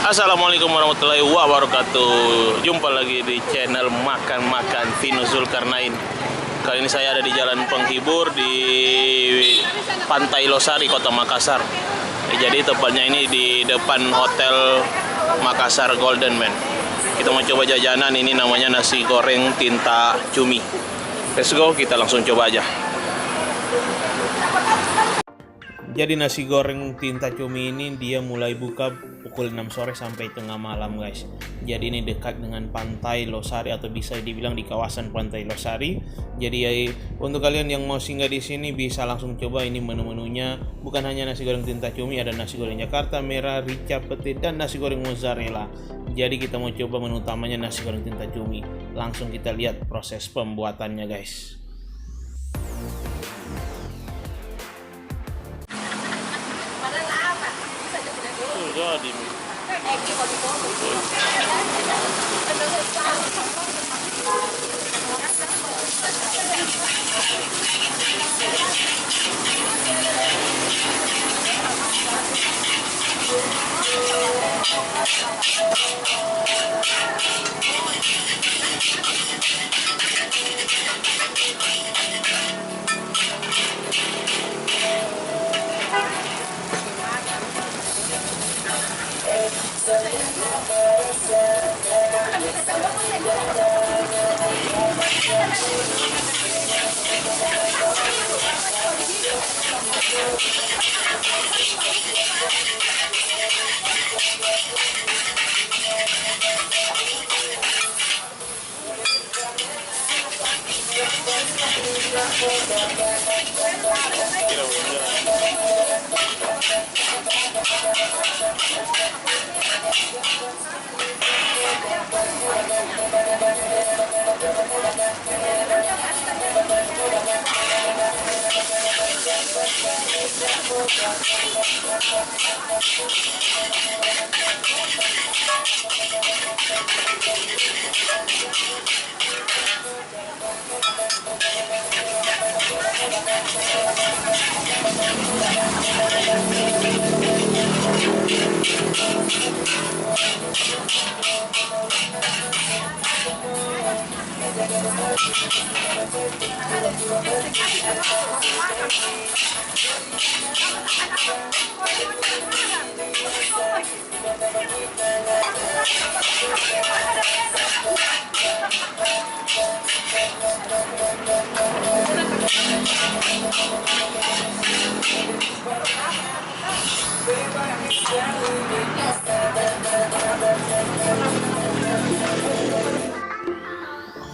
Assalamualaikum warahmatullahi wabarakatuh. Jumpa lagi di channel Makan-Makan Vino Zulkarnain. Kali ini saya ada di Jalan Penghibur di Pantai Losari, Kota Makassar. Jadi tepatnya ini di depan Hotel Makassar Golden Man. Kita mau coba jajanan, ini namanya nasi goreng tinta cumi. Let's go, kita langsung coba aja. Jadi nasi goreng tinta cumi ini dia mulai buka pukul 6 sore sampai tengah malam, guys. Jadi ini dekat dengan Pantai Losari atau bisa dibilang di kawasan Pantai Losari. Jadi untuk kalian yang mau singgah di sini bisa langsung coba ini menu-menunya. Bukan hanya nasi goreng tinta cumi, ada nasi goreng Jakarta merah, rica, pete, dan nasi goreng mozzarella. Jadi kita mau coba menu utamanya nasi goreng tinta cumi. Langsung kita lihat proses pembuatannya, guys. Jadi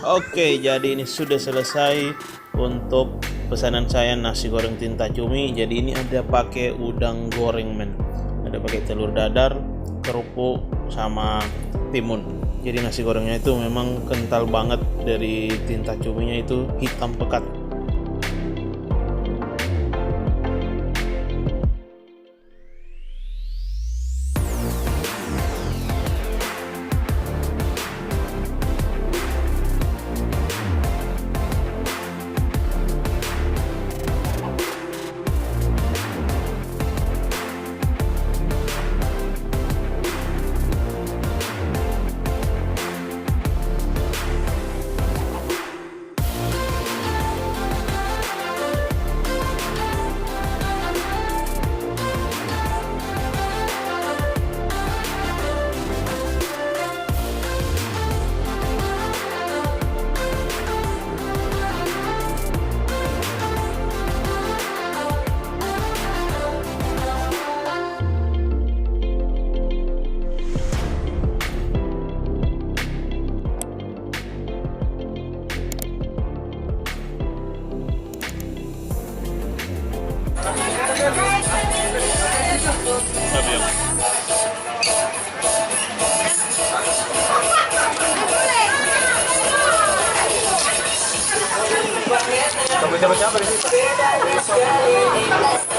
Oke, jadi ini sudah selesai untuk pesanan saya nasi goreng tinta cumi. Jadi ini ada pakai udang goreng, men. Ada pakai telur dadar, kerupuk, sama timun. Jadi nasi gorengnya itu memang kental banget, dari tinta cuminya itu hitam pekat. Siapa di sini?